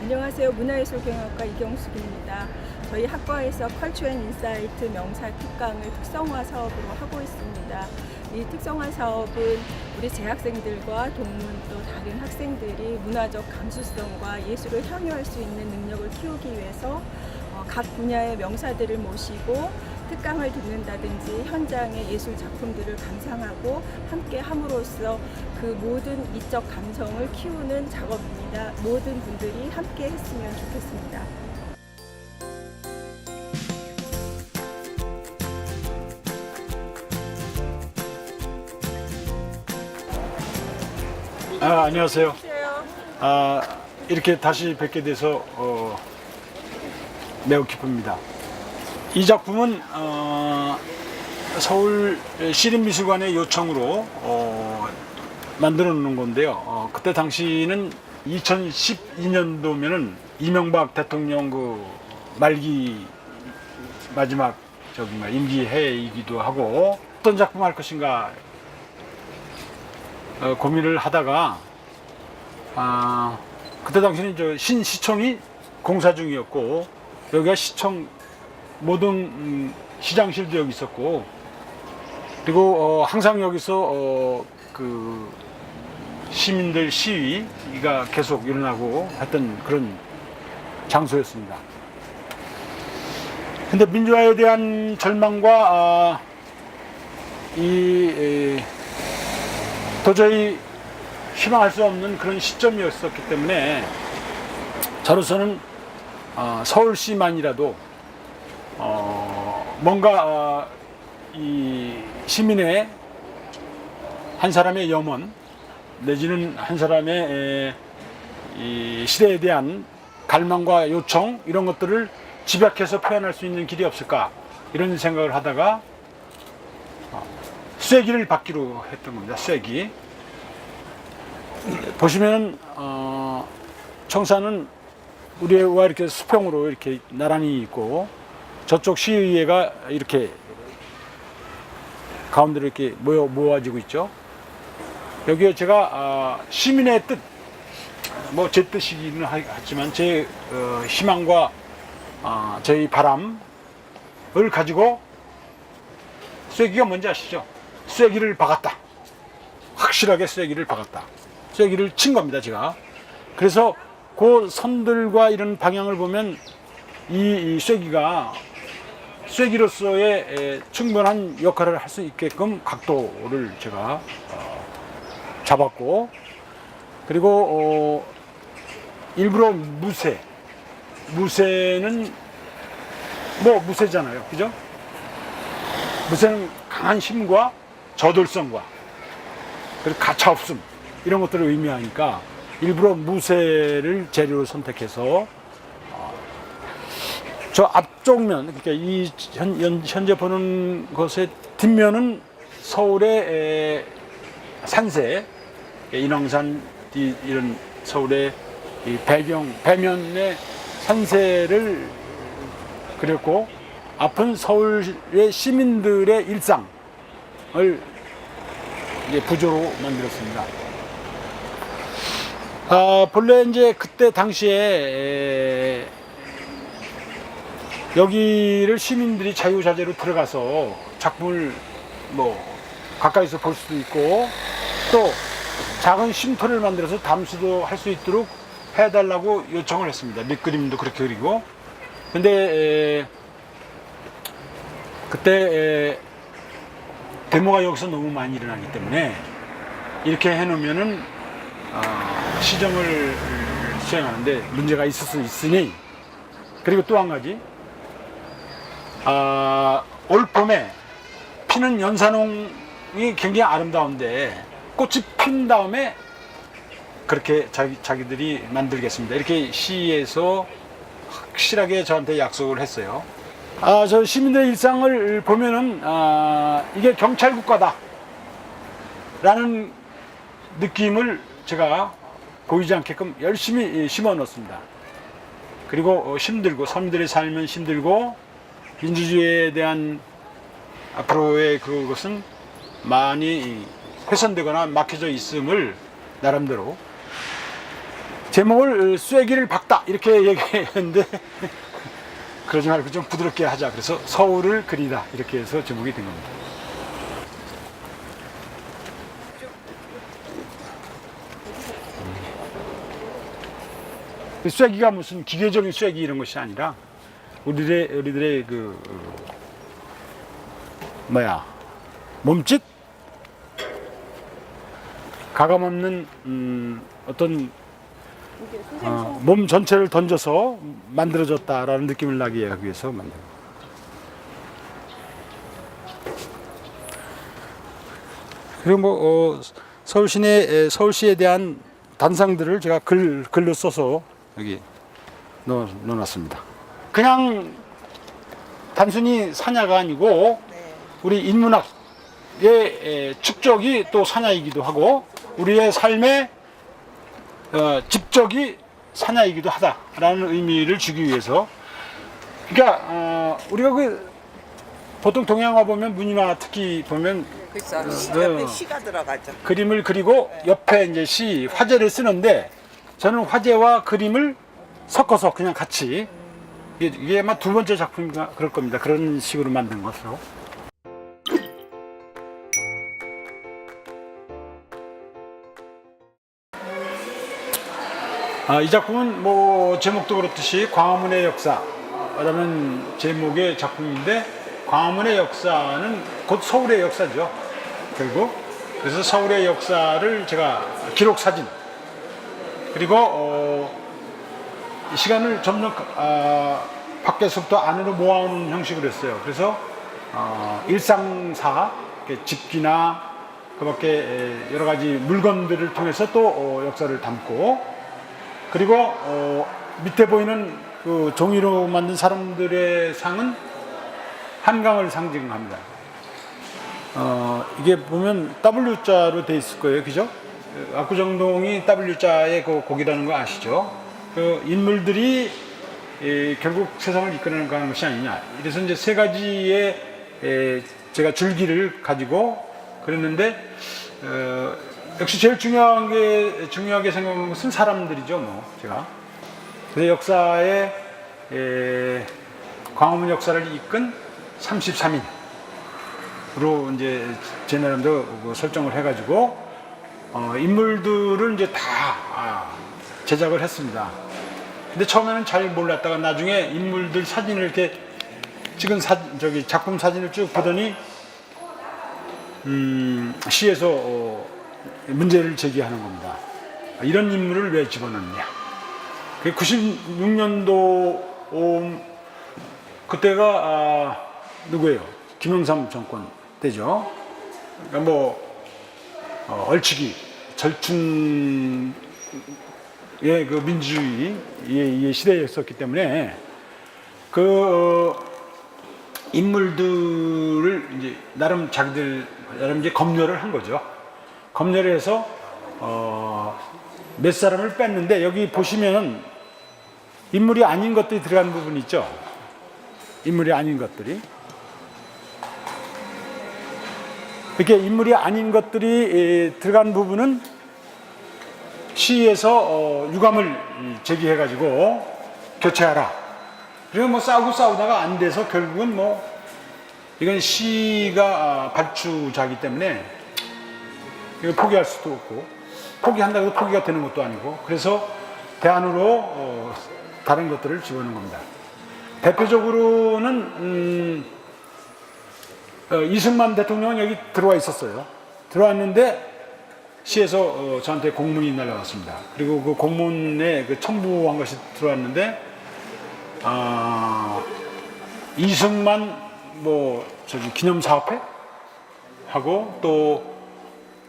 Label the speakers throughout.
Speaker 1: 안녕하세요. 문화예술경영학과 이경숙입니다. 저희 학과에서 컬처 앤 인사이트 명사 특강을 특성화 사업으로 하고 있습니다. 이 특성화 사업은 우리 재학생들과 동문 또 다른 학생들이 문화적 감수성과 예술을 향유할 수 있는 능력을 키우기 위해서 각 분야의 명사들을 모시고 특강을 듣는다든지 현장의 예술 작품들을 감상하고 함께 함으로써 그 모든 미적 감성을 키우는 작업입니다. 모든 분들이 함께 했으면 좋겠습니다.
Speaker 2: 안녕하세요. 이렇게 다시 뵙게 돼서 매우 기쁩니다. 이 작품은 서울 시립미술관의 요청으로 만들어 놓은 건데요. 그때 당시는 2012년도면은 이명박 대통령 그 말기 마지막 임기 해이기도 하고 어떤 작품 할 것인가 고민을 하다가 그때 당시는 신시청이 공사 중이었고 여기가 시청 모든 시장실도 여기 있었고 그리고 항상 여기서 그 시민들 시위가 계속 일어나고 했던 그런 장소였습니다. 근데 민주화에 대한 절망과 도저히 희망할 수 없는 그런 시점이었었기 때문에 저로서는 서울시만이라도 뭔가 이 시민의 한 사람의 염원 내지는 한 사람의 이 시대에 대한 갈망과 요청 이런 것들을 집약해서 표현할 수 있는 길이 없을까 이런 생각을 하다가 쐐기를 받기로 했던 겁니다. 쐐기 보시면 청사는 우리와 이렇게 수평으로 이렇게 나란히 있고 저쪽 시의회가 이렇게 가운데로 이렇게 모아지고 있죠. 여기에 제가 시민의 뜻, 뭐 제 뜻이기는 하지만 제 희망과 저희 바람을 가지고 쐐기가 뭔지 아시죠? 쐐기를 박았다. 확실하게 쐐기를 박았다. 쐐기를 친 겁니다, 제가. 그래서 그 선들과 이런 방향을 보면 이 쐐기가 쐐기로서의 충분한 역할을 할 수 있게끔 각도를 제가 잡았고 그리고 일부러 무쇠는 뭐 무쇠잖아요, 그죠? 무쇠는 강한 힘과 저돌성과 그리고 가차없음 이런 것들을 의미하니까 일부러 무쇠를 재료로 선택해서 저 앞쪽 면, 그러니까 이 현재 보는 것의 뒷면은 서울의 산세, 인왕산 이런 서울의 이 배면의 산세를 그렸고 앞은 서울의 시민들의 일상을 이제 부조로 만들었습니다. 본래 이제 그때 당시에 여기를 시민들이 자유자재로 들어가서 작품을 뭐 가까이서 볼 수도 있고 또 작은 쉼터를 만들어서 담수도 할 수 있도록 해달라고 요청을 했습니다. 밑그림도 그렇게 그리고 근데 그때 데모가 여기서 너무 많이 일어나기 때문에 이렇게 해놓으면은 시정을 수행하는데 문제가 있을 수 있으니 그리고 또 한 가지 올 봄에 피는 연산홍이 굉장히 아름다운데 꽃이 핀 다음에 그렇게 자기들이 만들겠습니다. 이렇게 시에서 확실하게 저한테 약속을 했어요. 저 시민들의 일상을 보면은 이게 경찰 국가다 라는 느낌을 제가 보이지 않게끔 열심히 심어 넣습니다. 그리고 힘들고 서민들의 삶은 힘들고 민주주의에 대한 앞으로의 그것은 많이 훼손되거나 막혀져 있음을 나름대로 제목을 쐐기를 박다 이렇게 얘기했는데 그러지 말고 좀 부드럽게 하자. 그래서 서울을 그리다 이렇게 해서 제목이 된 겁니다. 쐐기가 무슨 기계적인 쐐기 이런 것이 아니라 우리들의 그 몸짓 가감 없는 어떤 몸 전체를 던져서 만들어졌다라는 느낌을 나게 하기 위해서 만든. 그리고 뭐 서울시에 대한 단상들을 제가 글로 써서 여기 넣어놨습니다. 그냥 단순히 산야가 아니고 우리 인문학의 축적이 또 산야이기도 하고 우리의 삶의 집적이 산야이기도 하다라는 의미를 주기 위해서 그러니까 우리가 보통 동양화 보면 문인화 특히 보면
Speaker 3: 그렇죠. 옆에 시가 들어가죠.
Speaker 2: 그림을 그리고 옆에 이제 시 화제를 쓰는데 저는 화제와 그림을 섞어서 그냥 같이 이게 아마 두 번째 작품인가 그럴 겁니다. 그런 식으로 만든 것으로. 이 작품은 뭐 제목도 그렇듯이 광화문의 역사라는 제목의 작품인데 광화문의 역사는 곧 서울의 역사죠. 결국 그래서 서울의 역사를 제가 기록 사진 그리고 이 시간을 점점 밖에서부터 안으로 모아오는 형식으로 했어요. 그래서 일상사 집기나 그밖에 여러 가지 물건들을 통해서 또 역사를 담고 그리고 밑에 보이는 그 종이로 만든 사람들의 상은 한강을 상징합니다. 이게 보면 W자로 돼 있을 거예요, 그죠? 압구정동이 W자의 그 곡이라는 거 아시죠? 그 인물들이 결국 세상을 이끌어가는 것이 아니냐. 이래서 이제 세 가지의 제가 줄기를 가지고 그랬는데 역시 제일 중요하게 생각하는 것은 사람들이죠, 뭐 제가. 그래서 역사에 광화문 역사를 이끈 33인으로 이제 제 나름대로 설정을 해가지고 인물들을 이제 다 제작을 했습니다. 근데 처음에는 잘 몰랐다가 나중에 인물들 사진을 이렇게 찍은 작품 사진을 쭉 보더니 시에서 문제를 제기하는 겁니다. 이런 인물을 왜 집어넣느냐. 96년도 그때가 누구예요? 김영삼 정권 때죠. 그러니까 뭐 얼치기, 절충의 그 민주주의의 시대였었기 때문에 그 인물들을 이제 나름 이제 검열을 한 거죠. 검열을 해서 몇 사람을 뺐는데 여기 보시면 인물이 아닌 것들이 들어간 부분이 있죠. 인물이 아닌 것들이. 이렇게 인물이 아닌 것들이 들어간 부분은 시에서 유감을 제기해가지고 교체하라. 그리고 뭐 싸우다가 안 돼서 결국은 뭐 이건 시가 발주자이기 때문에 이거 포기할 수도 없고 포기한다고 해도 포기가 되는 것도 아니고 그래서 대안으로 다른 것들을 집어넣은 겁니다. 대표적으로는 이승만 대통령은 여기 들어와 있었어요. 들어왔는데 시에서 저한테 공문이 날라왔습니다. 그리고 그 공문에 그 첨부한 것이 들어왔는데 이승만 뭐 저기 기념사업회 하고 또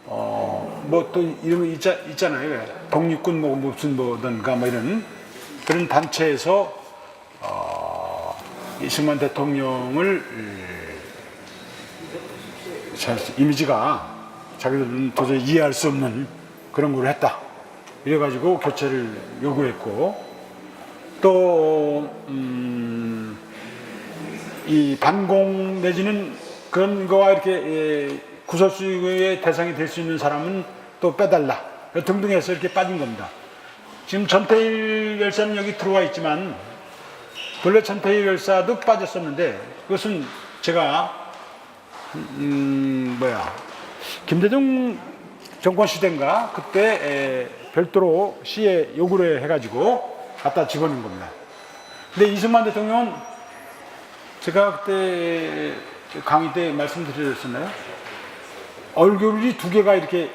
Speaker 2: 뭐 또 이런 거 있잖아요. 독립군 뭐 무슨 뭐든가 뭐 이런 그런 단체에서 이승만 대통령을 이미지가 자기들은 도저히 이해할 수 없는 그런 걸 했다. 이래가지고 교체를 요구했고 또 이 반공 내지는 그런 거와 이렇게 구설수의 대상이 될 수 있는 사람은 또 빼달라 등등 해서 이렇게 빠진 겁니다. 지금 전태일 열사는 여기 들어와 있지만 본래 전태일 열사도 빠졌었는데 그것은 제가 김대중 정권 시대인가 그때 별도로 시에 요구를 해가지고 갖다 집어넣은 겁니다. 근데 이승만 대통령은 제가 그때 강의 때 말씀드렸었나요? 얼굴이 두 개가 이렇게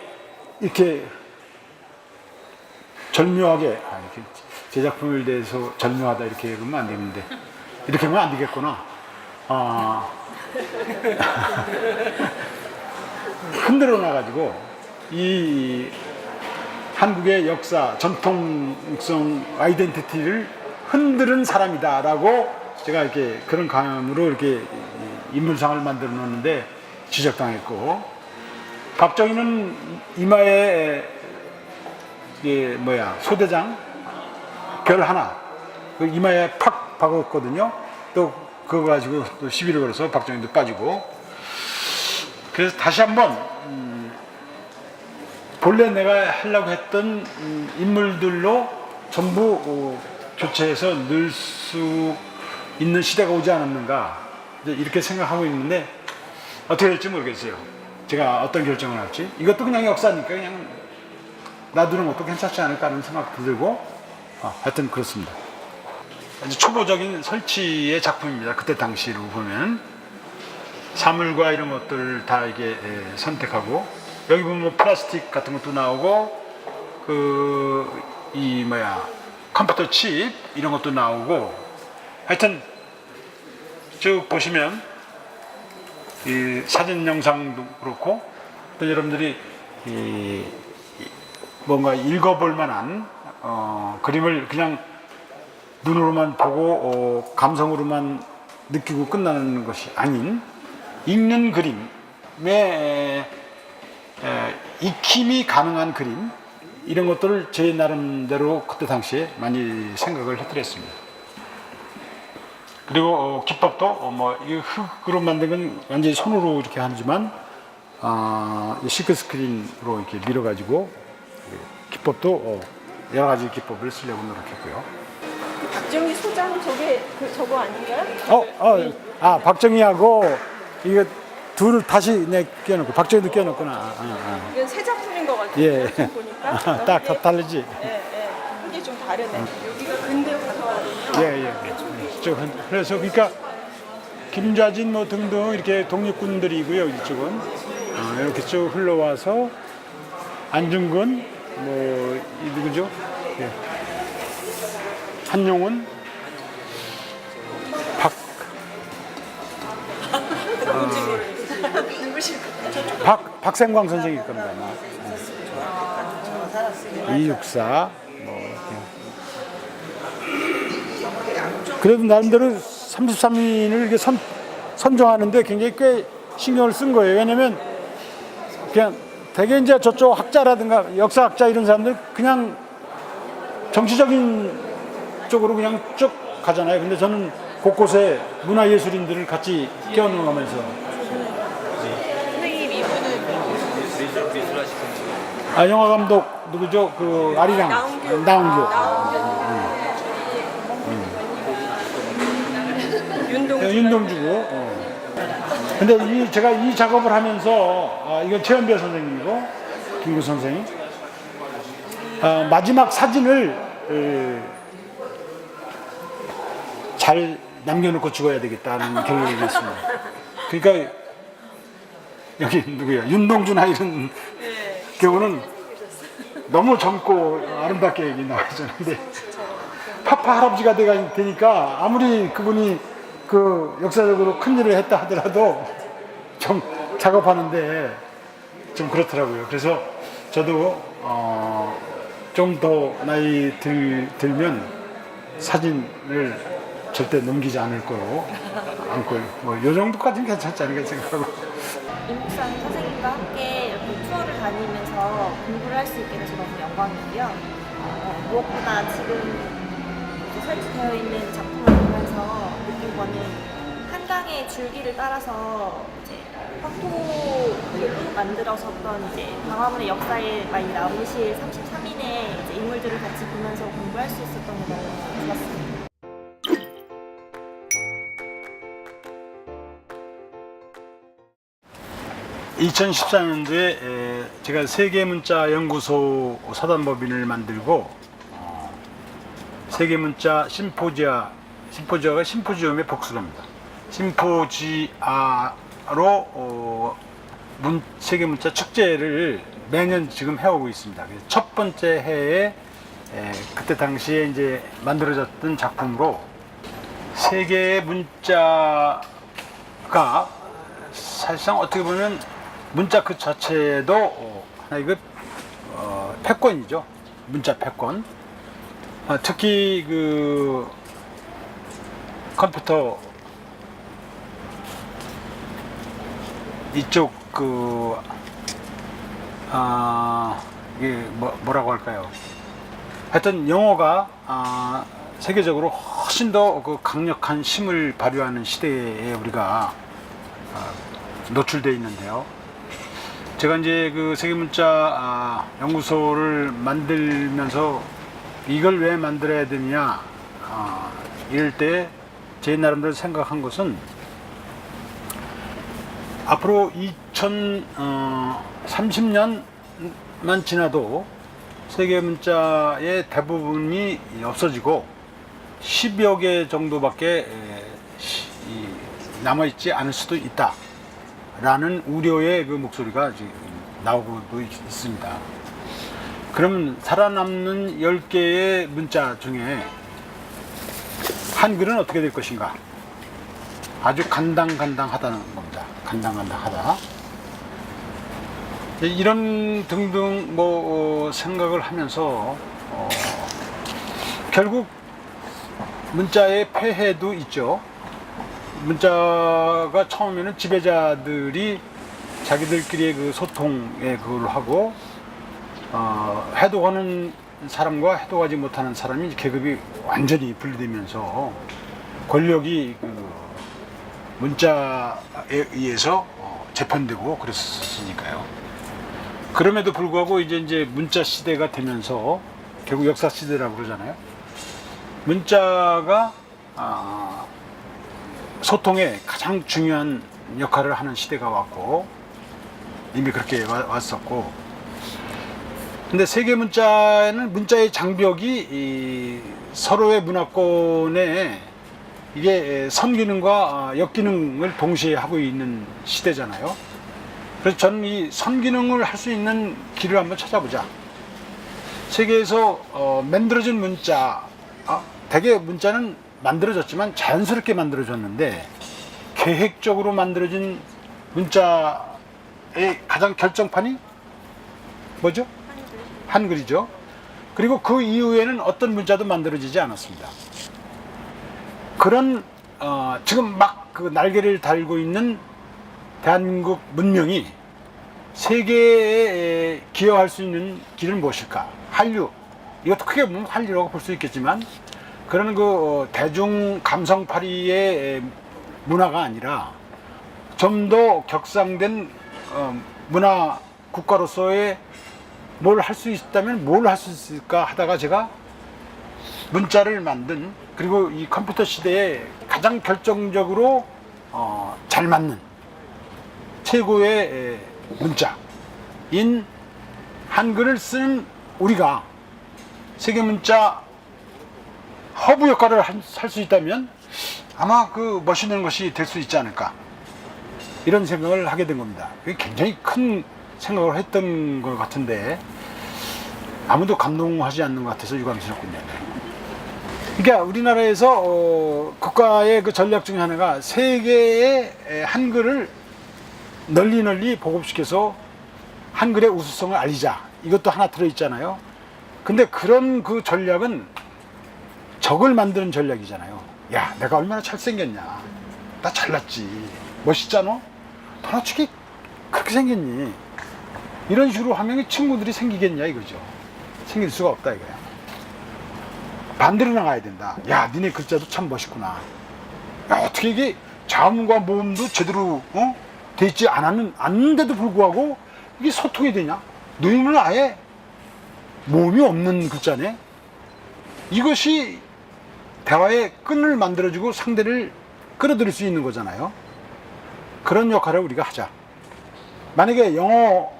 Speaker 2: 절묘하게 이렇게 제 작품에 대해서 절묘하다 이렇게 그러면 안 되는데 이렇게 하면 안 되겠구나. 흔들어 놔가지고 이 한국의 역사, 전통성 아이덴티티를 흔드는 사람이다라고 제가 이렇게 그런 감으로 이렇게 인물상을 만들어 놓는데 지적당했고 박정희는 이마에 소대장 별 하나 그 이마에 팍 박았거든요. 또 그거 가지고 또 시비를 걸어서 박정희도 빠지고 그래서 다시 한번 본래 내가 하려고 했던 인물들로 전부 교체해서 넣을 수 있는 시대가 오지 않았는가 이렇게 생각하고 있는데 어떻게 될지 모르겠어요. 제가 어떤 결정을 할지. 이것도 그냥 역사니까 그냥 놔두는 것도 괜찮지 않을까 하는 생각도 들고 하여튼 그렇습니다. 아주 초보적인 설치의 작품입니다. 그때 당시로 보면 사물과 이런 것들 다 이게 선택하고 여기 보면 뭐 플라스틱 같은 것도 나오고 컴퓨터 칩 이런 것도 나오고 하여튼 쭉 보시면 이 사진 영상도 그렇고 또 여러분들이 뭔가 읽어볼 만한 그림을 그냥 눈으로만 보고 감성으로만 느끼고 끝나는 것이 아닌 읽는 그림에 익힘이 가능한 그림 이런 것들을 제 나름대로 그때 당시에 많이 생각을 해드렸습니다. 그리고 기법도 이 흙으로 만든 건 완전히 손으로 이렇게 하지만 시크 스크린으로 이렇게 밀어가지고 기법도 여러 가지 기법을 쓰려고 노력했고요.
Speaker 1: 박정희 소장 저거 아닌가요?
Speaker 2: 박정희하고 이거 둘을 다시 끼워놓고 박정희도 끼워놓구나.
Speaker 1: 이건 새 작품인 것 같아요.
Speaker 2: 예.
Speaker 1: 지금 보니까.
Speaker 2: 딱 다르지.
Speaker 1: 흙이 좀 다르네. 여기가 근대 가서거든요.
Speaker 2: 그래서 그러니까 김좌진 뭐 등등 이렇게 독립군들이고요. 이쪽은 이렇게 쭉 흘러와서 안중근 누구죠? 예. 한용운, 박생광 선생일 겁니다. 이육사 그래도 나름대로 33인을 이렇게 선정하는데 굉장히 꽤 신경을 쓴 거예요. 왜냐면 그냥 대개 이제 저쪽 학자라든가 역사학자 이런 사람들 그냥 정치적인 쪽으로 그냥 쭉 가잖아요. 근데 저는 곳곳에 문화예술인들을 같이 껴넣으면서
Speaker 1: 선생님 이분은
Speaker 2: 영화 감독 누구죠? 아리랑 나온규. 윤동주고. 근데 제가 이 작업을 하면서 이건 최연배 선생님이고 김구 선생님 마지막 사진을 잘 남겨놓고 죽어야 되겠다는 결론을 냈습니다. 그러니까 여기 누구야 윤동주나 이런 경우는 너무 젊고 아름답게 여기 나와있잖아요. 근데 파파 할아버지가 되니까 아무리 그분이 그 역사적으로 큰 일을 했다 하더라도 좀 작업하는데 좀 그렇더라고요. 그래서 저도 좀 더 나이 들면 사진을 절대 넘기지 않을 거로 않고 뭐요 정도까지는 괜찮지 않을까 생각하고.
Speaker 4: 임국상 선생님과 함께 이렇게 투어를 다니면서 공부를 할 수 있게 돼서 너무 영광이고요. 무엇보다 지금 이제 설치되어 있는 작품을 보면서 느낀 거는 한강의 줄기를 따라서 이제 화토로 만들어섰던 이제 광화문의 역사에 많이 남으실 33인의 이제 인물들을 같이 보면서 공부할 수 있었던 게 너무 좋았습니다.
Speaker 2: 2014년도에 제가 세계문자연구소 사단법인을 만들고 세계문자 심포지아가 심포지엄의 복수랍니다. 심포지아로 세계문자 축제를 매년 지금 해오고 있습니다. 첫 번째 해에 그때 당시에 이제 만들어졌던 작품으로 세계의 문자가 사실상 어떻게 보면 문자 그 자체도 하나의 패권이죠. 문자 패권. 특히 그 컴퓨터 이쪽 이게 뭐라고 할까요? 하여튼 영어가 세계적으로 훨씬 더 그 강력한 힘을 발휘하는 시대에 우리가 노출되어 있는데요. 제가 이제 그 세계문자 연구소를 만들면서 이걸 왜 만들어야 되느냐 이럴 때 제 나름대로 생각한 것은 앞으로 2030년만 지나도 세계문자의 대부분이 없어지고 10여 개 정도밖에 남아있지 않을 수도 있다 라는 우려의 그 목소리가 지금 나오고도 있습니다. 그럼 살아남는 10개의 문자 중에 한글은 어떻게 될 것인가? 아주 간당간당하다는 겁니다. 간당간당하다. 이런 등등 생각을 하면서 결국 문자의 폐해도 있죠. 문자가 처음에는 지배자들이 자기들끼리의 그 소통에 그걸 하고 해독하는 사람과 해독하지 못하는 사람이 계급이 완전히 분리되면서 권력이 그 문자에 의해서 재편되고 그랬으니까요. 그럼에도 불구하고 이제 문자 시대가 되면서 결국 역사 시대라고 그러잖아요. 문자가 소통에 가장 중요한 역할을 하는 시대가 왔고 이미 그렇게 왔었고, 근데 세계 문자에는 문자의 장벽이 서로의 문화권에 이게 선기능과 역기능을 동시에 하고 있는 시대잖아요. 그래서 저는 이 선기능을 할 수 있는 길을 한번 찾아보자. 세계에서 만들어진 문자, 대개 문자는 만들어졌지만 자연스럽게 만들어졌는데 계획적으로 만들어진 문자의 가장 결정판이 뭐죠? 한글이죠. 그리고 그 이후에는 어떤 문자도 만들어지지 않았습니다. 그런 지금 막 그 날개를 달고 있는 대한민국 문명이 세계에 기여할 수 있는 길은 무엇일까? 한류. 이것도 크게 보면 한류라고 볼 수 있겠지만 그런 그 대중 감성파리의 문화가 아니라 좀 더 격상된 문화 국가로서의 뭘 할 수 있다면 뭘 할 수 있을까 하다가 제가 문자를 만든, 그리고 이 컴퓨터 시대에 가장 결정적으로 잘 맞는 최고의 문자인 한글을 쓰는 우리가 세계 문자 허브 역할을 할 수 있다면 아마 그 멋있는 것이 될 수 있지 않을까, 이런 생각을 하게 된 겁니다. 굉장히 큰 생각을 했던 것 같은데 아무도 감동하지 않는 것 같아서 유감스럽군요. 그러니까 우리나라에서 국가의 그 전략 중에 하나가 세계의 한글을 널리 보급시켜서 한글의 우수성을 알리자. 이것도 하나 들어있잖아요. 근데 그런 그 전략은 적을 만드는 전략이잖아요. 야, 내가 얼마나 잘생겼냐. 나 잘났지. 멋있잖아. 너 어떻게 그렇게 생겼니? 이런 식으로 하면 친구들이 생기겠냐 이거죠. 생길 수가 없다 이거야. 반대로 나가야 된다. 야, 니네 글자도 참 멋있구나. 야, 어떻게 이게 자음과 모음도 제대로 돼 있지 않는데도 불구하고 이게 소통이 되냐? 너희는 아예 모음이 없는 글자네. 이것이 대화의 끈을 만들어주고 상대를 끌어들일 수 있는 거잖아요. 그런 역할을 우리가 하자. 만약에 영어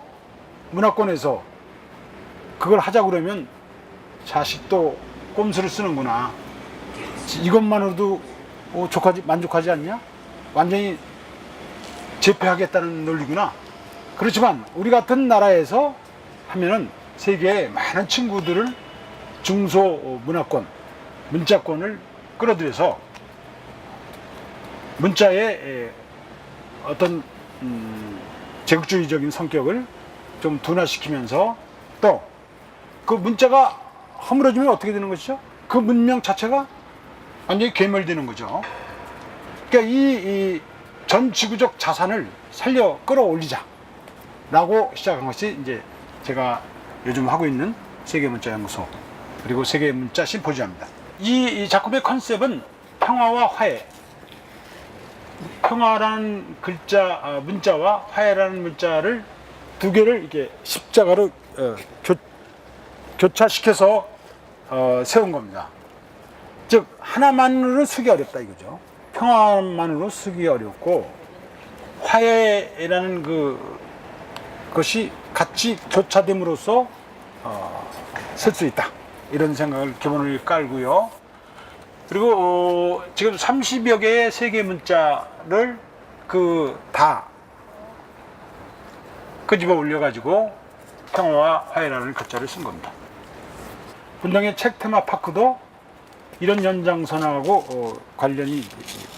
Speaker 2: 문화권에서 그걸 하자 그러면 자식도 꼼수를 쓰는구나. 이것만으로도 만족하지 않냐? 완전히 제패하겠다는 논리구나. 그렇지만 우리 같은 나라에서 하면은 세계의 많은 친구들을 중소 문화권, 문자권을 끌어들여서 문자의 어떤 제국주의적인 성격을 좀 둔화시키면서 또 그 문자가 허물어지면 어떻게 되는 것이죠? 그 문명 자체가 완전히 괴멸되는 거죠. 그러니까 이 전 지구적 자산을 살려 끌어올리자 라고 시작한 것이 이제 제가 요즘 하고 있는 세계문자연구소 그리고 세계문자 심포지엄입니다. 이 작품의 컨셉은 평화와 화해. 평화라는 글자, 문자와 화해라는 문자를 두 개를 이렇게 십자가로 교차시켜서 세운 겁니다. 즉 하나만으로 쓰기 어렵다 이거죠. 평화만으로 쓰기 어렵고 화해라는 그것이 같이 교차됨으로써 쓸 수 있다 이런 생각을 기본을 깔고요. 그리고 지금 30여 개의 세계 문자를 다 끄집어 올려가지고 평화와 화해라는 글자를 쓴 겁니다. 분당의 책 테마파크도 이런 연장선하고 관련이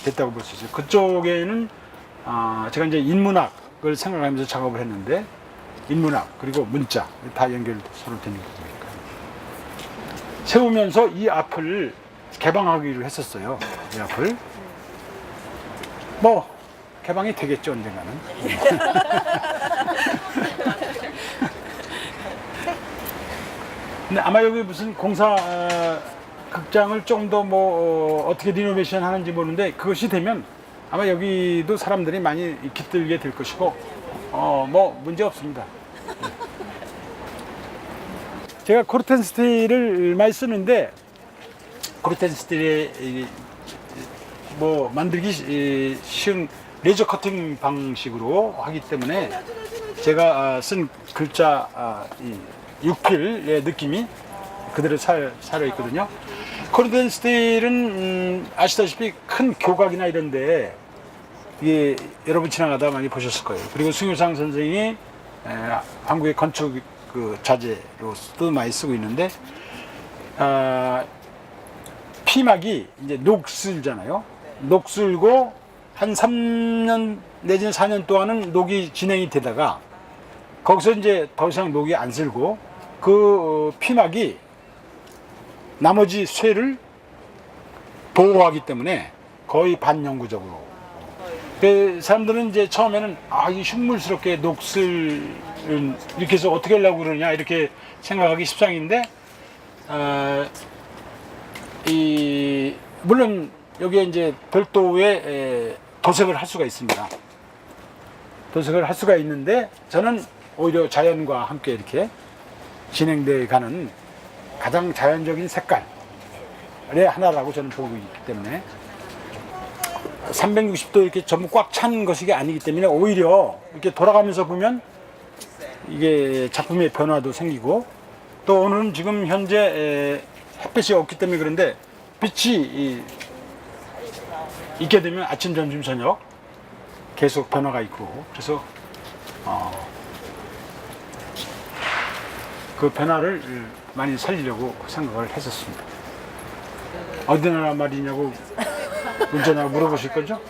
Speaker 2: 됐다고 볼 수 있어요. 그쪽에는 제가 이제 인문학을 생각하면서 작업을 했는데 인문학 그리고 문자 다 연결 서로 되는 거니까 세우면서 이 앞을 개방하기로 했었어요. 이 앞을 뭐 개방이 되겠죠 언젠가는. 근데 아마 여기 무슨 공사 극장을 좀 더 어떻게 리노베이션 하는지 모르는데 그것이 되면 아마 여기도 사람들이 많이 깃들게 될 것이고 뭐 문제 없습니다. 제가 코르텐 스틸을 많이 쓰는데 코르텐 스틸이 만들기 쉬운 레이저 커팅 방식으로 하기 때문에 제가 쓴 글자 육필의 느낌이 그대로 살아 있거든요. 코르텐 스틸은 아시다시피 큰 교각이나 이런데 이게 여러분 지나가다 많이 보셨을 거예요. 그리고 승유상 선생이 한국의 건축 자재로도 많이 쓰고 있는데 피막이 이제 녹슬잖아요. 녹슬고 한 3년 내지는 4년 동안은 녹이 진행이 되다가 거기서 이제 더 이상 녹이 안 슬고 그 피막이 나머지 쇠를 보호하기 때문에 거의 반영구적으로. 그 사람들은 이제 처음에는 이 흉물스럽게 녹슬 이렇게 해서 어떻게 하려고 그러냐 이렇게 생각하기 십상인데 물론 여기에 이제 별도의 도색을 할 수가 있습니다. 도색을 할 수가 있는데 저는 오히려 자연과 함께 이렇게 진행되어 가는 가장 자연적인 색깔의 하나라고 저는 보고 있기 때문에 360도 이렇게 전부 꽉 찬 것이 아니기 때문에 오히려 이렇게 돌아가면서 보면 이게 작품의 변화도 생기고 또 오늘은 지금 현재 햇빛이 없기 때문에 그런데 빛이 있게 되면 아침, 점심, 저녁 계속 변화가 있고 그래서 그 변화를 많이 살리려고 생각을 했었습니다. 어디 나라 말이냐고 문자냐고 물어보실 거죠?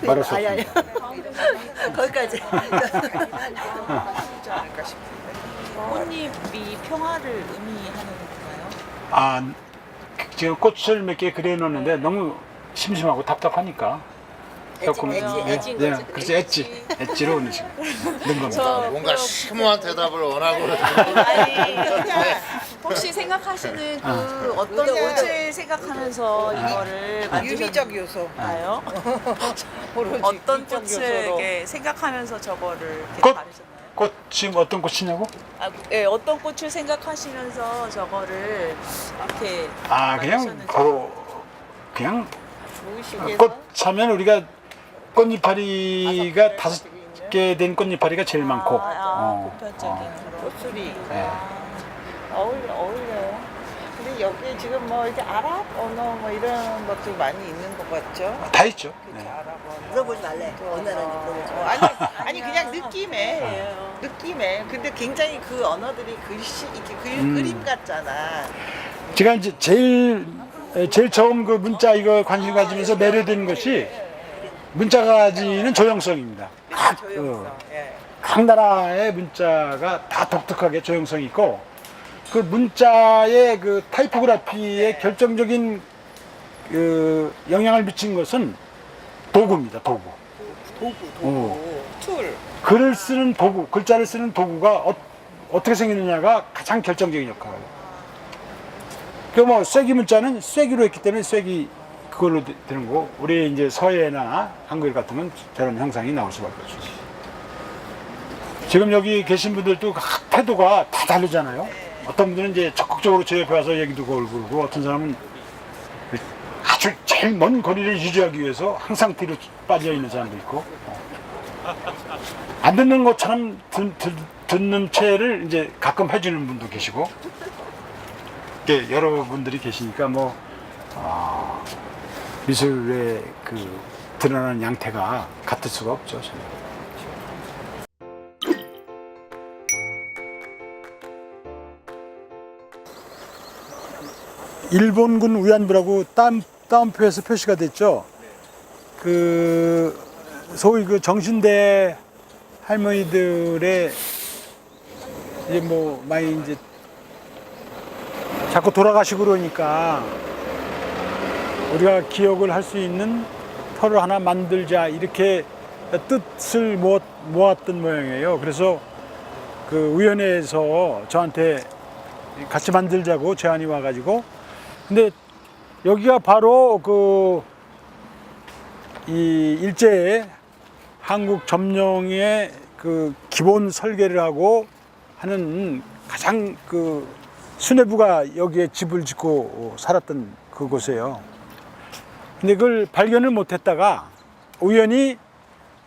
Speaker 2: 말할 수
Speaker 3: 아니
Speaker 2: 없습니다.
Speaker 3: 거기까지.
Speaker 5: 꽃잎이 평화를 의미하는 건가요?
Speaker 2: 아, 지금 꽃을 몇 개 그려놓는데 너무 심심하고 답답하니까 조금
Speaker 3: 엣지
Speaker 2: 그래서 엣지로 넣은 겁니다.
Speaker 6: 뭔가 심오한 대답을 원하고
Speaker 5: 아니 혹시 생각하시는 그 어떤 꽃을 생각하면서 이거를
Speaker 3: 유미적 요소.
Speaker 5: 만드셨나요?
Speaker 3: 오로지
Speaker 5: 어떤
Speaker 3: 미적
Speaker 5: 꽃을
Speaker 3: 요소로.
Speaker 5: 이렇게 생각하면서 저거를 이렇게
Speaker 2: 꽃?
Speaker 5: 바르셨나요?
Speaker 2: 꽃 지금 어떤 꽃이냐고?
Speaker 5: 아, 예, 어떤 꽃을 생각하시면서 저거를 이렇게
Speaker 2: 아, 그냥
Speaker 5: 만드셨는지.
Speaker 2: 그냥
Speaker 3: 무의식에서
Speaker 2: 꽃 사면 우리가 꽃잎파리가 5개 된 꽃잎파리가 제일 많고
Speaker 5: 보편적인 그런
Speaker 3: 꽃술이
Speaker 2: 예.
Speaker 3: 어울려요. 근데 여기 지금 뭐 이렇게 아랍 언어 뭐 이런 것도 많이 있는 것 같죠?
Speaker 2: 다 있죠.
Speaker 3: 그치,
Speaker 2: 네.
Speaker 3: 아랍 언어.
Speaker 7: 물어보지 말래. 어느 나라인지 물어보지 마.
Speaker 3: 아니 그냥 느낌에 근데 굉장히 그 언어들이 글씨 이렇게 그림 같잖아.
Speaker 2: 제가 이제 제일 처음 그 문자 이거 관심 가지면서 매료된 것이 문자가 가지는 조형성입니다.
Speaker 3: 조형성. 예.
Speaker 2: 각 나라의 문자가 다 독특하게 조형성이 있고 그 문자의 그 타이포그라피에 결정적인 그 영향을 미친 것은 도구입니다. 도구.
Speaker 3: 툴.
Speaker 2: 글을 쓰는 도구, 글자를 쓰는 도구가 어떻게 생기느냐가 가장 결정적인 역할을 해요. 그 뭐 쐐기 문자는 쐐기로 했기 때문에 쐐기 그걸로 되는 거고 우리 이제 서예나 한글 같은 건 저런 형상이 나올 수밖에 없어요. 지금 여기 계신 분들도 태도가 다 다르잖아요. 어떤 분들은 이제 적극적으로 제 옆에 와서 얘기도 걸고 어떤 사람은 아주 제일 먼 거리를 유지하기 위해서 항상 뒤로 빠져 있는 사람도 있고 안 듣는 것처럼 듣는 채를 이제 가끔 해주는 분도 계시고 이렇게 여러분들이 계시니까 뭐 미술의 그 드러나는 양태가 같을 수가 없죠. 저는. 일본군 위안부라고 따옴표에서 표시가 됐죠. 그 소위 그 정신대 할머니들의 이제 뭐 많이 이제 자꾸 돌아가시고 그러니까 우리가 기억을 할 수 있는 터를 하나 만들자 이렇게 뜻을 모았던 모양이에요. 그래서 그 위원회에서 저한테 같이 만들자고 제안이 와가지고 근데 여기가 바로 그 이 일제의 한국 점령의 그 기본 설계를 하고 하는 가장 그 수뇌부가 여기에 집을 짓고 살았던 그곳이에요. 근데 그걸 발견을 못했다가 우연히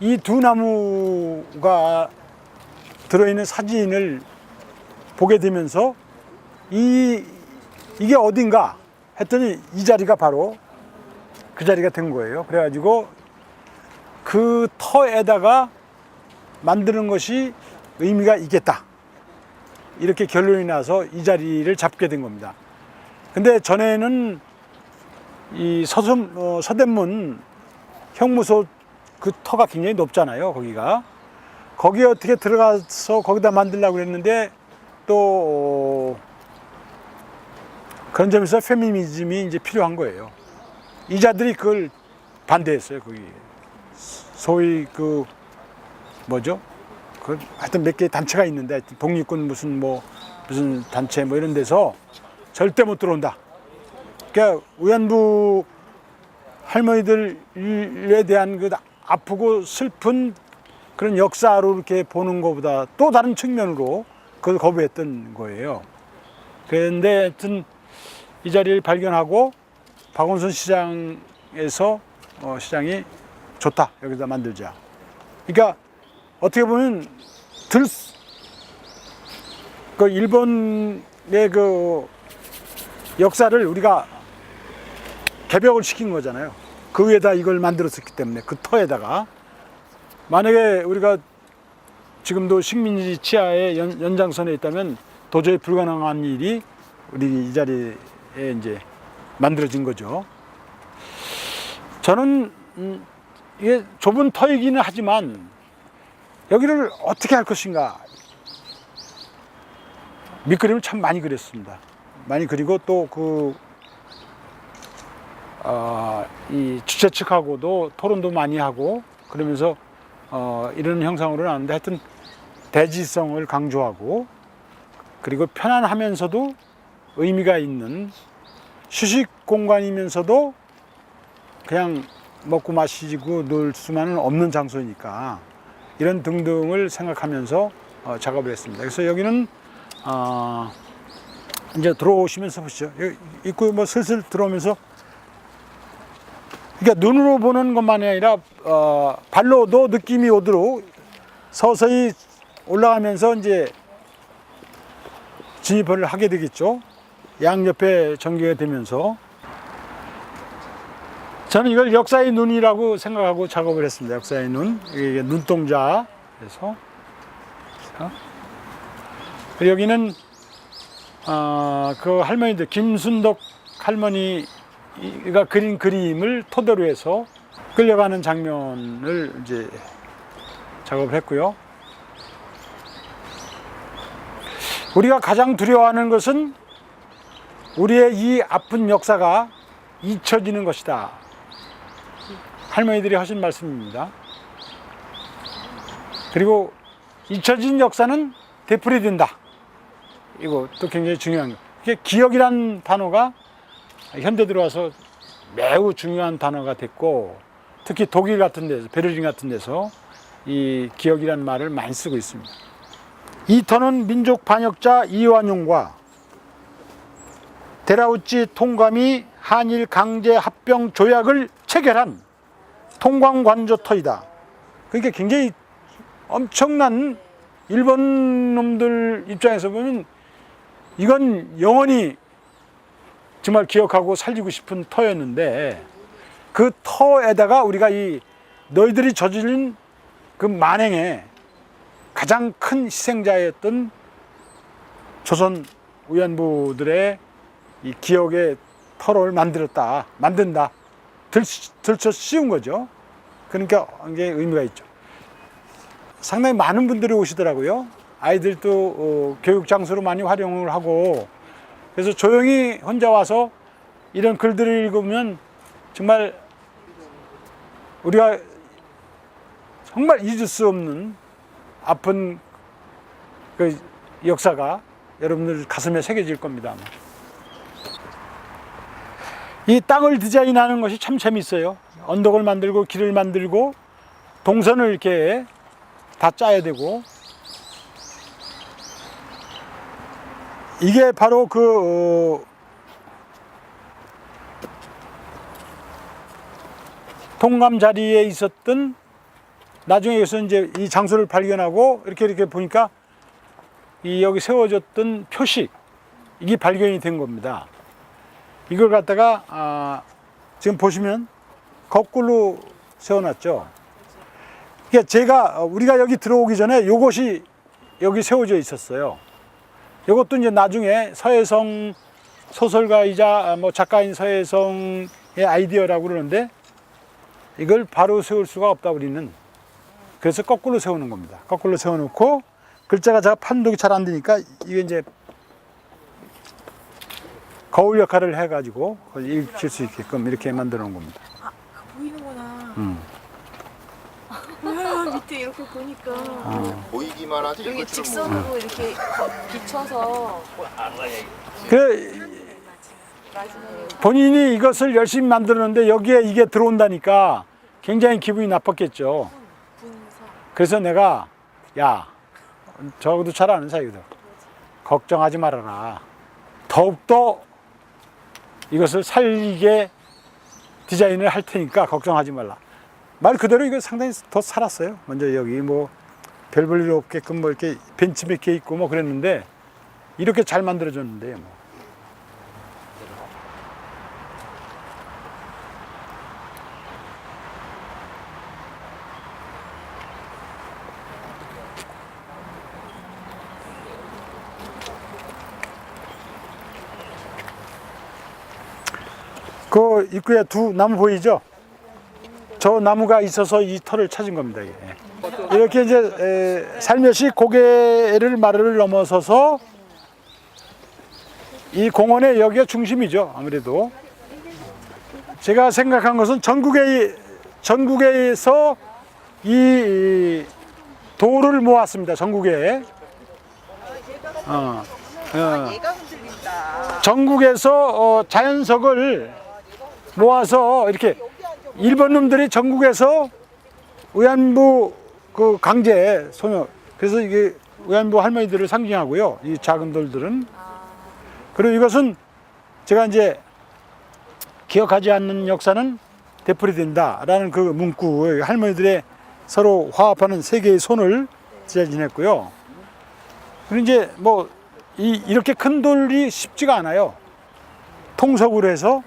Speaker 2: 이 두 나무가 들어있는 사진을 보게 되면서 이게 어딘가 했더니 이 자리가 바로 그 자리가 된 거예요. 그래가지고 그 터에다가 만드는 것이 의미가 있겠다. 이렇게 결론이 나서 이 자리를 잡게 된 겁니다. 근데 전에는 이 서대문 형무소 그 터가 굉장히 높잖아요. 거기에 어떻게 들어가서 거기다 만들려고 그랬는데 또 그런 점에서 페미니즘이 이제 필요한 거예요. 이자들이 그걸 반대했어요. 거기 소위 그 뭐죠? 그 하여튼 몇 개 단체가 있는데 독립군 무슨 단체 뭐 이런 데서 절대 못 들어온다. 그러니까 위안부 할머니들에 대한 그 아프고 슬픈 그런 역사로 이렇게 보는 것보다 또 다른 측면으로 그걸 거부했던 거예요. 그런데 하여튼 이 자리를 발견하고 박원순 시장에서 시장이 좋다. 여기다 만들자. 그러니까 어떻게 보면 그 일본의 그 역사를 우리가 개벽을 시킨 거잖아요. 그 위에다 이걸 만들었기 때문에 그 터에다가 만약에 우리가 지금도 식민지 치하의 연장선에 있다면 도저히 불가능한 일이 우리 이 자리에 이제 만들어진 거죠. 저는 이게 좁은 터이기는 하지만 여기를 어떻게 할 것인가 밑그림을 참 많이 그렸습니다. 많이 그리고 또 이 주최 측하고도 토론도 많이 하고 그러면서 이런 형상으로 나왔는데 하여튼 대지성을 강조하고 그리고 편안하면서도 의미가 있는 휴식 공간이면서도 그냥 먹고 마시고 놀 수만은 없는 장소니까 이런 등등을 생각하면서 작업을 했습니다. 그래서 여기는 이제 들어오시면서 보시죠. 여기 입구 뭐 슬슬 들어오면서 그러니까 눈으로 보는 것만이 아니라 발로도 느낌이 오도록 서서히 올라가면서 이제 진입을 하게 되겠죠. 양옆에 전개가 되면서 저는 이걸 역사의 눈이라고 생각하고 작업을 했습니다. 역사의 눈, 이게 눈동자. 그래서 그리고 여기는 그 할머니들 김순덕 할머니가 그린 그림을 토대로 해서 끌려가는 장면을 이제 작업을 했고요. 우리가 가장 두려워하는 것은 우리의 이 아픈 역사가 잊혀지는 것이다. 할머니들이 하신 말씀입니다. 그리고 잊혀진 역사는 되풀이된다. 이것도 굉장히 중요한 거. 이게 기억이란 단어가 현대 들어와서 매우 중요한 단어가 됐고 특히 독일 같은 데서 베를린 같은 데서 이 기억이란 말을 많이 쓰고 있습니다. 이 터는 민족 반역자 이완용과 데라우치 통감이 한일 강제 합병 조약을 체결한 통광관조 터이다. 그러니까 굉장히 엄청난 일본 놈들 입장에서 보면 이건 영원히 정말 기억하고 살리고 싶은 터였는데 그 터에다가 우리가 이 너희들이 저지른 그 만행에 가장 큰 희생자였던 조선 위안부들의 이 기억의 터를 만든다. 들쳐 씌운 거죠. 그러니까 굉장히 의미가 있죠. 상당히 많은 분들이 오시더라고요. 아이들도 교육 장소로 많이 활용을 하고 그래서 조용히 혼자 와서 이런 글들을 읽으면 정말 우리가 정말 잊을 수 없는 아픈 그 역사가 여러분들 가슴에 새겨질 겁니다. 아마. 이 땅을 디자인하는 것이 참 재밌어요. 언덕을 만들고 길을 만들고 동선을 이렇게 다 짜야 되고 이게 바로 그 통감 자리에 있었던 나중에 여기서 이제 이 장소를 발견하고 이렇게 보니까 이 여기 세워졌던 표식 이게 발견이 된 겁니다. 이걸 갖다가 지금 보시면 거꾸로 세워놨죠. 그러니까 제가 우리가 여기 들어오기 전에 이것이 여기 세워져 있었어요. 이것도 이제 나중에 서혜성 소설가이자 뭐 작가인 서혜성의 아이디어라고 그러는데 이걸 바로 세울 수가 없다 우리는. 그래서 거꾸로 세우는 겁니다. 거꾸로 세워놓고 글자가 제가 판독이 잘 안 되니까 이게 이제 거울 역할을 해가지고 읽힐 수 있게끔 이렇게 만들어 놓은 겁니다.
Speaker 5: 보이는구나. 밑에 이렇게 보니까
Speaker 6: 보이기만 하지
Speaker 5: 여기
Speaker 6: 이거 좀
Speaker 5: 직선으로 이렇게 비춰서
Speaker 2: 본인이 이것을 열심히 만들었는데 여기에 이게 들어온다니까 굉장히 기분이 나빴겠죠. 그래서 내가 야, 저하고도 잘 아는 사이거든. 걱정하지 말아라. 더욱더 이것을 살리게 디자인을 할 테니까 걱정하지 말라. 말 그대로 이거 상당히 더 살았어요. 먼저 여기 뭐 별 볼 일 없게끔 뭐 이렇게 벤치 몇 개 있고 뭐 그랬는데 이렇게 잘 만들어졌는데요. 뭐. 그 입구에 두 나무 보이죠? 저 나무가 있어서 이 터를 찾은 겁니다. 이게. 이렇게 이제 살며시 고개를 마루를 넘어서서 이 공원의 여기가 중심이죠. 아무래도 제가 생각한 것은 전국에서 이 돌을 모았습니다. 전국에.
Speaker 3: 얘가 흔들린다.
Speaker 2: 전국에서 자연석을 모아서 이렇게 일본 놈들이 전국에서 의안부 그 강제 소녀, 그래서 이게 의안부 할머니들을 상징하고요. 이 작은 돌들은. 그리고 이것은 제가 이제 기억하지 않는 역사는 되풀이된다라는 그 문구, 할머니들의 서로 화합하는 세 개의 손을 지냈고요. 그리고 이제 뭐 이렇게 큰 돌이 쉽지가 않아요. 통석으로 해서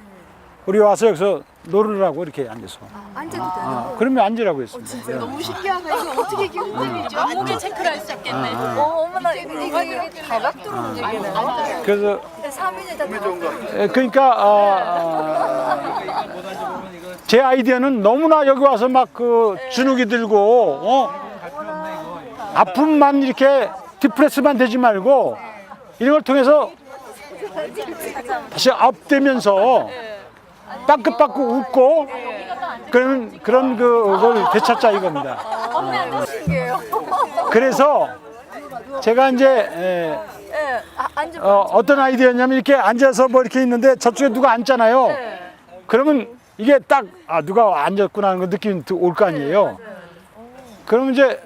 Speaker 2: 우리 와서 여기서 노르라고 이렇게 앉아서.
Speaker 8: 앉아도 되나?
Speaker 2: 그러면 앉으라고 했습니다.
Speaker 8: 진짜 너무 신기하다. 이거 어떻게 이렇게 흔들리죠?
Speaker 5: 몸에 체크를 할 수 있겠네.
Speaker 8: 어머나 이거 다각도로 움직이네요.
Speaker 2: 그래서
Speaker 8: 3인에다
Speaker 2: 그러니까 제 아이디어는 너무나 여기 와서 막 그 주눅이 들고 아픔만 이렇게 디프레스만 되지 말고 이런 걸 통해서 다시 업되면서 빠끗빠끗 웃고 그런 그걸 되찾자 이겁니다. 그래서 제가 이제 어떤 아이디어냐면 이렇게 앉아서 뭐 이렇게 있는데 저쪽에 누가 앉잖아요. 그러면 이게 딱 누가 앉았구나 하는 거 느낌이 올 거 아니에요. 그러면 이제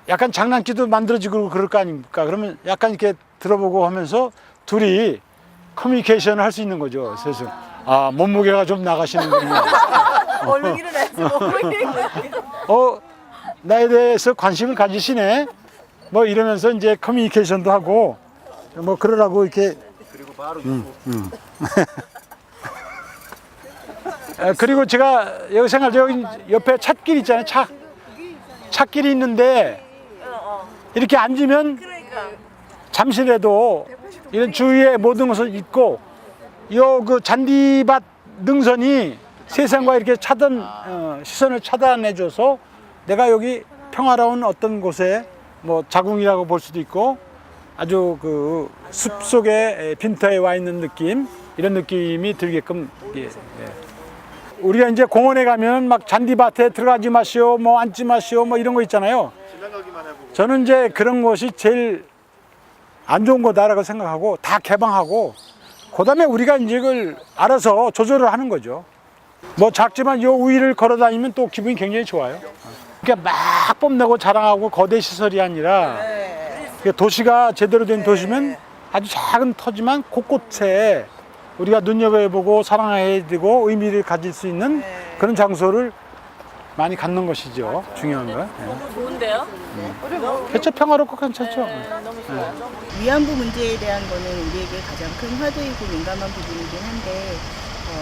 Speaker 2: 약간 장난기도 만들어지고 그럴 거 아닙니까? 그러면 약간 이렇게 들어보고 하면서 둘이 커뮤니케이션을 할 수 있는 거죠. 그래서 몸무게가 좀 나가시는군요. 나에 대해서 관심을 가지시네. 뭐 이러면서 이제 커뮤니케이션도 하고 뭐 그러라고 이렇게. 그리고 바로 그리고 제가 여기 생각할 여기 옆에 찻길 있잖아요. 찻길이 있는데 이렇게 앉으면 잠시라도 이런 주위에 모든 것을 잊고 그 잔디밭 능선이 세상과 이렇게 시선을 차단해줘서 내가 여기 평화로운 어떤 곳에 뭐 자궁이라고 볼 수도 있고 아주 그 숲속에 빈터에 와 있는 느낌, 이런 느낌이 들게끔. 우리가 이제 공원에 가면 막 잔디밭에 들어가지 마시오, 뭐 앉지 마시오, 뭐 이런 거 있잖아요. 저는 이제 그런 것이 제일 안 좋은 거다라고 생각하고 다 개방하고 그다음에 우리가 이제 이걸 알아서 조절을 하는 거죠. 뭐 작지만 요 위를 걸어 다니면 또 기분이 굉장히 좋아요. 그러니까 막 뽐내고 자랑하고 거대 시설이 아니라 도시가 제대로 된 도시면 아주 작은 터지만 곳곳에 우리가 눈여겨보고 사랑해야 되고 의미를 가질 수 있는 그런 장소를 많이 갖는 것이죠. 중요한 건.
Speaker 5: 너무 좋은데요?
Speaker 2: 그렇죠. 평화롭고 괜찮죠.
Speaker 5: 너무 좋아요.
Speaker 1: 위안부 문제에 대한 거는 우리에게 가장 큰 화두이고 민감한 부분이긴 한데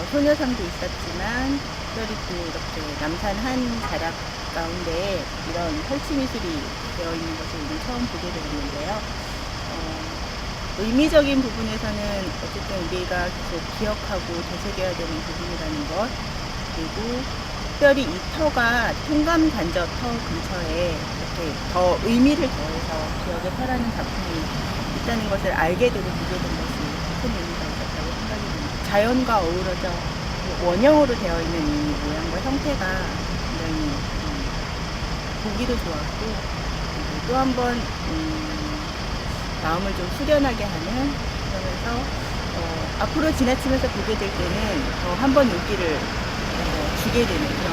Speaker 1: 소녀상도 있었지만 특별히 또 이렇게 남산 한 자락 가운데 이런 설치 미술이 되어 있는 것을 오늘 처음 보게 되었는데요. 의미적인 부분에서는 어쨌든 우리가 계속 기억하고 되새겨야 되는 부분이라는 것, 그리고 특별히 이 터가 통감 단저 터 근처에 이렇게 더 의미를 더해서 기억에 터라는 작품이 있다는 것을 알게 되고 보게 된 것이 큰 의미가 있었다고 생각이 듭니다. 자연과 어우러져 원형으로 되어 있는 이 모양과 형태가 굉장히 보기도 좋았고, 그리고 또 한 번 마음을 좀 수련하게 하는, 그러면서 앞으로 지나치면서 보게 될 때는 더 한 번 용기를 주게 되는 그런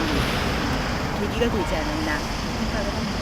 Speaker 1: 계기가 되지 않았나 생각을 합니다.